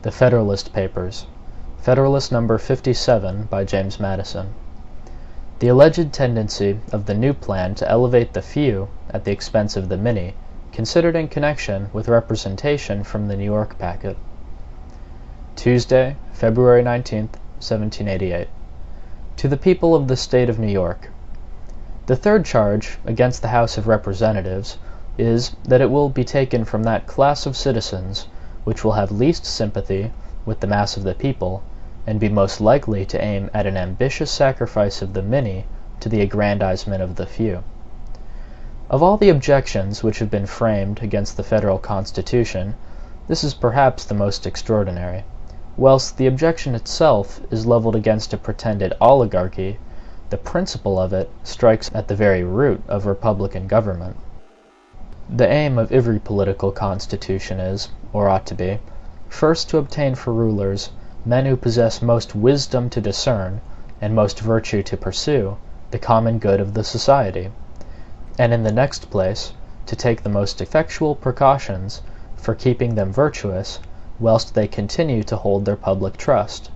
The Federalist Papers. Federalist Number 57 by James Madison. The alleged tendency of the new plan to elevate the few at the expense of the many, considered in connection with representation from the New York packet. Tuesday, February 19, 1788. To the People of the State of New York. The third charge against the House of Representatives is that it will be taken from that class of citizens which will have least sympathy with the mass of the people, and be most likely to aim at an ambitious sacrifice of the many to the aggrandizement of the few. Of all the objections which have been framed against the federal Constitution, this is perhaps the most extraordinary. Whilst the objection itself is leveled against a pretended oligarchy, the principle of it strikes at the very root of republican government. The aim of every political constitution is, or ought to be, first to obtain for rulers men who possess most wisdom to discern, and most virtue to pursue, the common good of the society; and in the next place, to take the most effectual precautions for keeping them virtuous, whilst they continue to hold their public trust.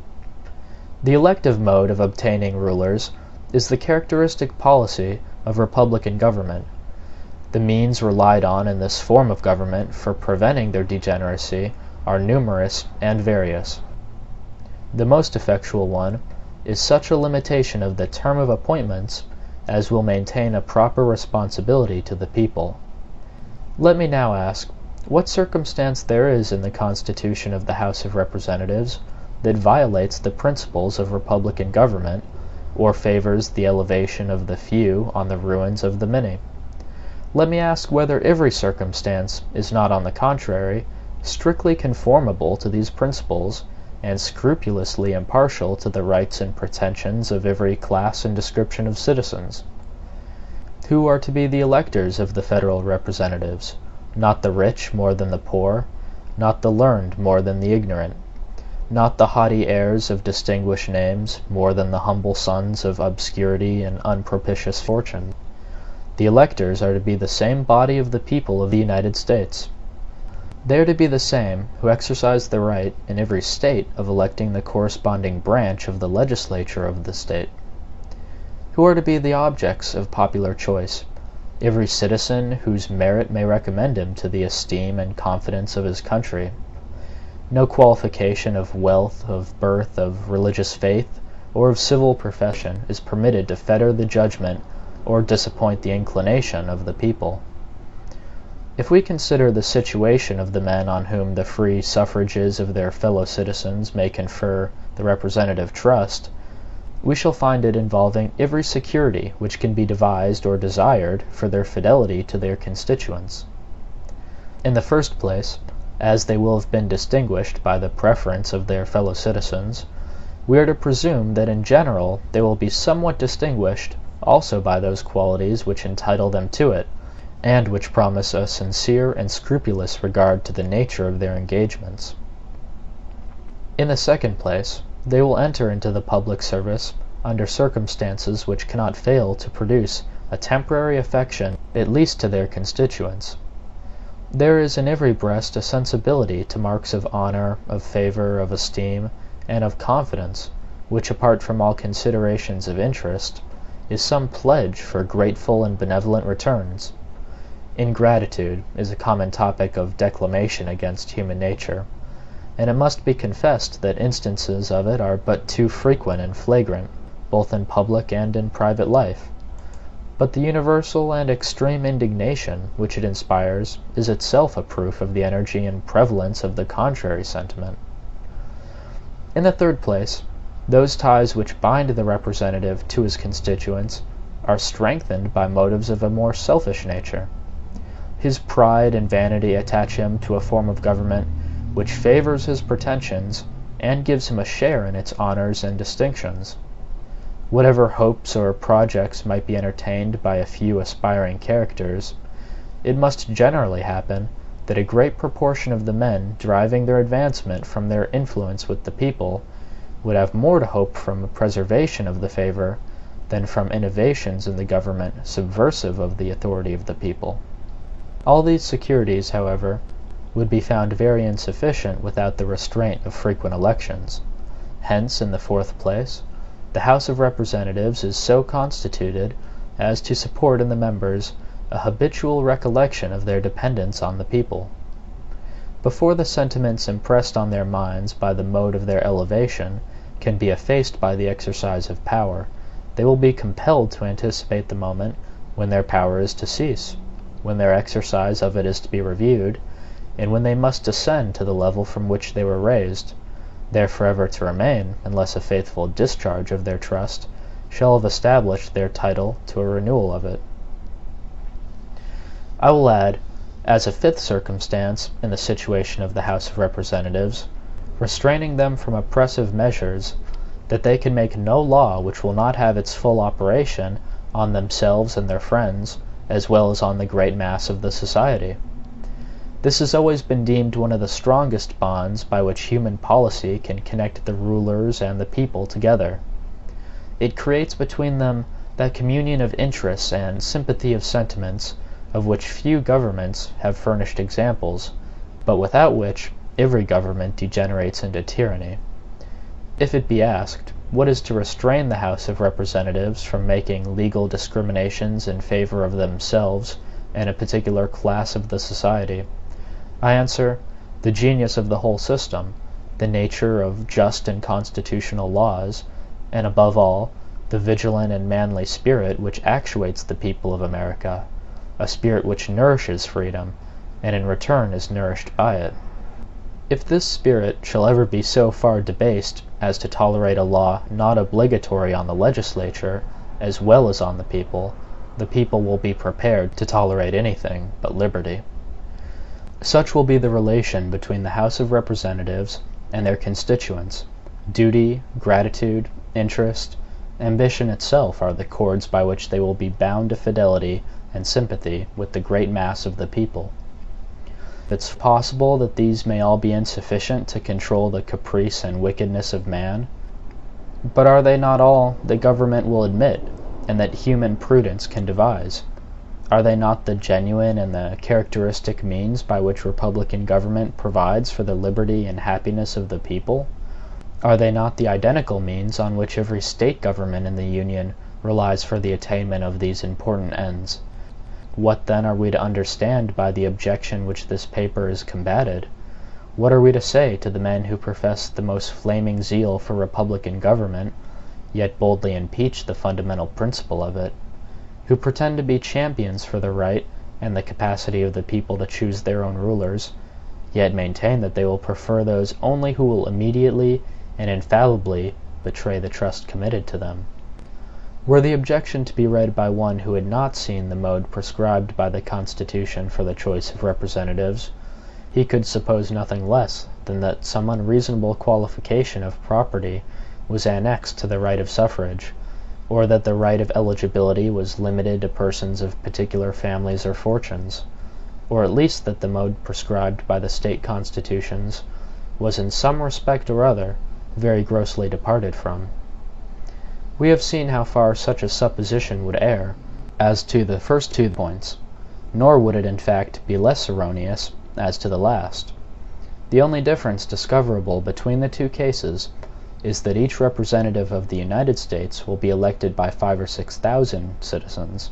The elective mode of obtaining rulers is the characteristic policy of republican government. The means relied on in this form of government for preventing their degeneracy are numerous and various. The most effectual one is such a limitation of the term of appointments as will maintain a proper responsibility to the people. Let me now ask, what circumstance there is in the Constitution of the House of Representatives that violates the principles of republican government, or favors the elevation of the few on the ruins of the many? Let me ask whether every circumstance is not, on the contrary, strictly conformable to these principles, and scrupulously impartial to the rights and pretensions of every class and description of citizens. Who are to be the electors of the federal representatives? Not the rich more than the poor, not the learned more than the ignorant, not the haughty heirs of distinguished names more than the humble sons of obscurity and unpropitious fortune. The electors are to be the same body of the people of the United States. They are to be the same who exercise the right in every state of electing the corresponding branch of the legislature of the state. Who are to be the objects of popular choice? Every citizen whose merit may recommend him to the esteem and confidence of his country. No qualification of wealth, of birth, of religious faith, or of civil profession is permitted to fetter the judgment or disappoint the inclination of the people. If we consider the situation of the men on whom the free suffrages of their fellow citizens may confer the representative trust, we shall find it involving every security which can be devised or desired for their fidelity to their constituents. In the first place, as they will have been distinguished by the preference of their fellow citizens, we are to presume that in general they will be somewhat distinguished also by those qualities which entitle them to it, and which promise a sincere and scrupulous regard to the nature of their engagements. In the second place, they will enter into the public service under circumstances which cannot fail to produce a temporary affection at least to their constituents. There is in every breast a sensibility to marks of honor, of favor, of esteem, and of confidence, which, apart from all considerations of interest, is some pledge for grateful and benevolent returns. Ingratitude is a common topic of declamation against human nature, and it must be confessed that instances of it are but too frequent and flagrant, both in public and in private life. But the universal and extreme indignation which it inspires is itself a proof of the energy and prevalence of the contrary sentiment. In the third place, those ties which bind the representative to his constituents are strengthened by motives of a more selfish nature. His pride and vanity attach him to a form of government which favors his pretensions and gives him a share in its honors and distinctions. Whatever hopes or projects might be entertained by a few aspiring characters, it must generally happen that a great proportion of the men deriving their advancement from their influence with the people would have more to hope from a preservation of the favor than from innovations in the government subversive of the authority of the people. All these securities, however, would be found very insufficient without the restraint of frequent elections. Hence, in the fourth place, the House of Representatives is so constituted as to support in the members a habitual recollection of their dependence on the people. Before the sentiments impressed on their minds by the mode of their elevation can be effaced by the exercise of power, they will be compelled to anticipate the moment when their power is to cease, when their exercise of it is to be reviewed, and when they must descend to the level from which they were raised, there forever to remain, unless a faithful discharge of their trust shall have established their title to a renewal of it. I will add, as a fifth circumstance in the situation of the House of Representatives, restraining them from oppressive measures, that they can make no law which will not have its full operation on themselves and their friends, as well as on the great mass of the society. This has always been deemed one of the strongest bonds by which human policy can connect the rulers and the people together. It creates between them that communion of interests and sympathy of sentiments of which few governments have furnished examples, but without which every government degenerates into tyranny. If it be asked, what is to restrain the House of Representatives from making legal discriminations in favor of themselves and a particular class of the society? I answer, the genius of the whole system, the nature of just and constitutional laws, and above all, the vigilant and manly spirit which actuates the people of America, a spirit which nourishes freedom, and in return is nourished by it. If this spirit shall ever be so far debased as to tolerate a law not obligatory on the legislature as well as on the people will be prepared to tolerate anything but liberty. Such will be the relation between the House of Representatives and their constituents. Duty, gratitude, interest, ambition itself are the cords by which they will be bound to fidelity and sympathy with the great mass of the people. It's possible that these may all be insufficient to control the caprice and wickedness of man, but are they not all that government will admit, and that human prudence can devise? Are they not the genuine and the characteristic means by which republican government provides for the liberty and happiness of the people? Are they not the identical means on which every state government in the Union relies for the attainment of these important ends? What then are we to understand by the objection which this paper is combated? What are we to say to the men who profess the most flaming zeal for republican government, yet boldly impeach the fundamental principle of it? Who pretend to be champions for the right and the capacity of the people to choose their own rulers, yet maintain that they will prefer those only who will immediately and infallibly betray the trust committed to them? Were the objection to be read by one who had not seen the mode prescribed by the Constitution for the choice of representatives, he could suppose nothing less than that some unreasonable qualification of property was annexed to the right of suffrage, or that the right of eligibility was limited to persons of particular families or fortunes, or at least that the mode prescribed by the state constitutions was in some respect or other very grossly departed from. We have seen how far such a supposition would err as to the first two points, nor would it in fact be less erroneous as to the last. The only difference discoverable between the two cases is that each representative of the United States will be elected by 5,000 or 6,000 citizens,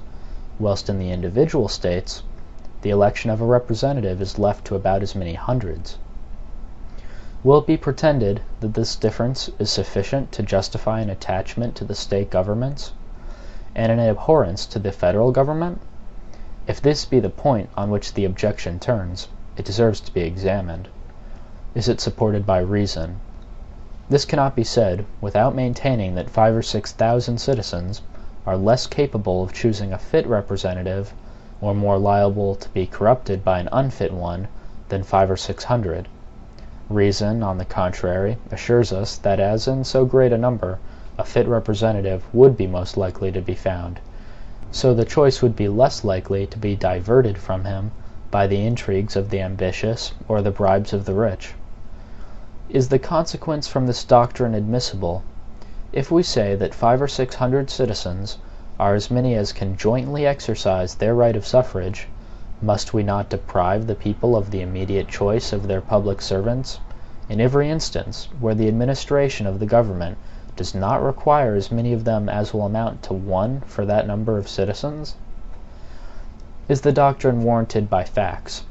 whilst in the individual states the election of a representative is left to about as many hundreds. Will it be pretended that this difference is sufficient to justify an attachment to the state governments, and an abhorrence to the federal government? If this be the point on which the objection turns, it deserves to be examined. Is it supported by reason? This cannot be said without maintaining that 5,000 or 6,000 citizens are less capable of choosing a fit representative, or more liable to be corrupted by an unfit one, than 500 or 600. Reason, on the contrary, assures us that as in so great a number, a fit representative would be most likely to be found, so the choice would be less likely to be diverted from him by the intrigues of the ambitious or the bribes of the rich. Is the consequence from this doctrine admissible? If we say that 500 or 600 citizens are as many as can jointly exercise their right of suffrage, Must we not deprive the people of the immediate choice of their public servants, in every instance where the administration of the government does not require as many of them as will amount to one for that number of citizens? Is the doctrine warranted by facts?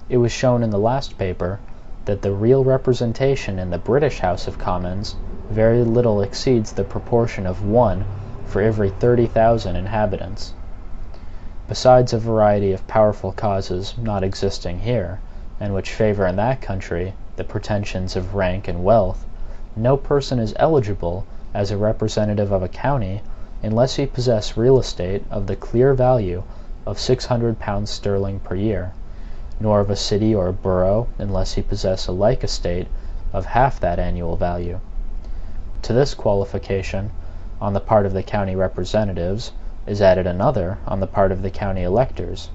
It was shown in the last paper that the real representation in the British House of Commons very little exceeds the proportion of 1 for every 30,000 inhabitants. Besides a variety of powerful causes not existing here, and which favor in that country the pretensions of rank and wealth, no person is eligible as a representative of a county unless he possess real estate of the clear value of £600 sterling per year, nor of a city or a borough unless he possess a like estate of half that annual value. To this qualification, on the part of the county representatives, is added another on the part of the county electors,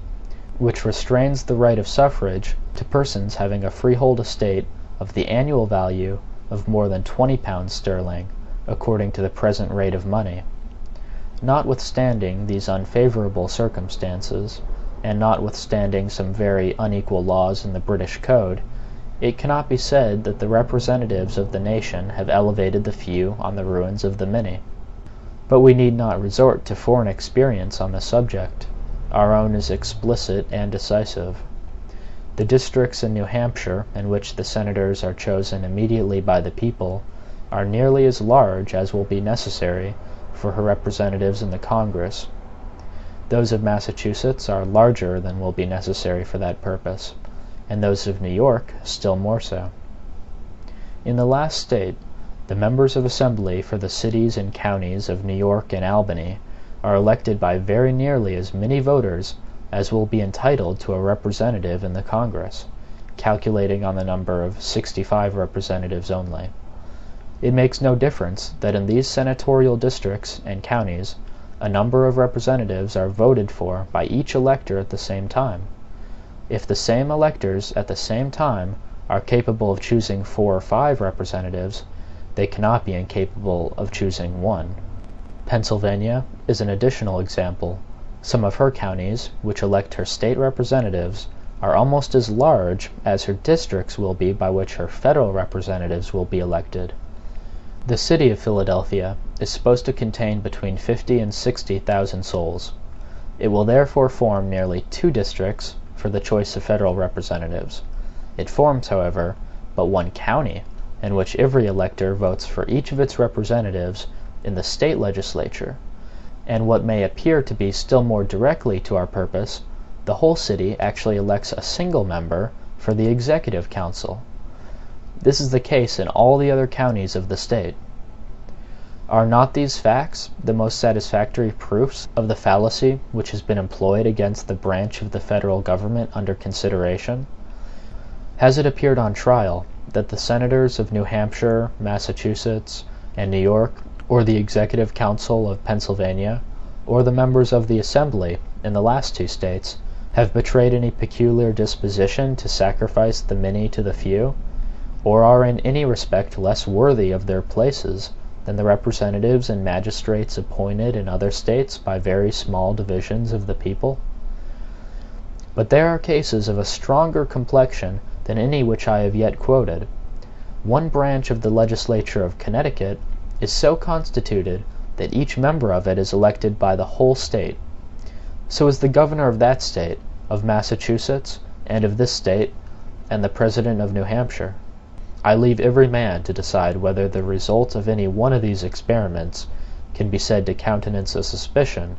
which restrains the right of suffrage to persons having a freehold estate of the annual value of more than £20 sterling, according to the present rate of money. Notwithstanding these unfavorable circumstances, and notwithstanding some very unequal laws in the British Code, it cannot be said that the representatives of the nation have elevated the few on the ruins of the many. But we need not resort to foreign experience on the subject. Our own is explicit and decisive. The districts in New Hampshire in which the senators are chosen immediately by the people are nearly as large as will be necessary for her representatives in the Congress. Those of Massachusetts are larger than will be necessary for that purpose, and those of New York still more so. In the last state, the members of Assembly for the cities and counties of New York and Albany are elected by very nearly as many voters as will be entitled to a representative in the Congress, calculating on the number of 65 representatives only. It makes no difference that in these senatorial districts and counties a number of representatives are voted for by each elector at the same time. If the same electors at the same time are capable of choosing 4 or 5 representatives, they cannot be incapable of choosing 1. Pennsylvania is an additional example. Some of her counties, which elect her state representatives, are almost as large as her districts will be by which her federal representatives will be elected. The city of Philadelphia is supposed to contain between 50 and 60,000 souls. It will therefore form nearly 2 districts for the choice of federal representatives. It forms, however, but 1 county, in which every elector votes for each of its representatives in the state legislature, and what may appear to be still more directly to our purpose, the whole city actually elects a single member for the executive council. This is the case in all the other counties of the state. Are not these facts the most satisfactory proofs of the fallacy which has been employed against the branch of the federal government under consideration? Has it appeared on trial that the senators of New Hampshire, Massachusetts, and New York, or the executive council of Pennsylvania, or the members of the Assembly in the last 2 states, have betrayed any peculiar disposition to sacrifice the many to the few, or are in any respect less worthy of their places than the representatives and magistrates appointed in other states by very small divisions of the people? But there are cases of a stronger complexion than any which I have yet quoted. One branch of the legislature of Connecticut is so constituted that each member of it is elected by the whole state. So is the governor of that state, of Massachusetts, and of this state, and the president of New Hampshire. I leave every man to decide whether the result of any one of these experiments can be said to countenance a suspicion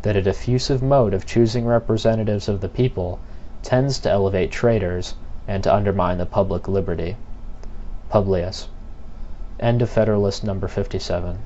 that a diffusive mode of choosing representatives of the people tends to elevate traitors and to undermine the public liberty. Publius. End of Federalist Number 57.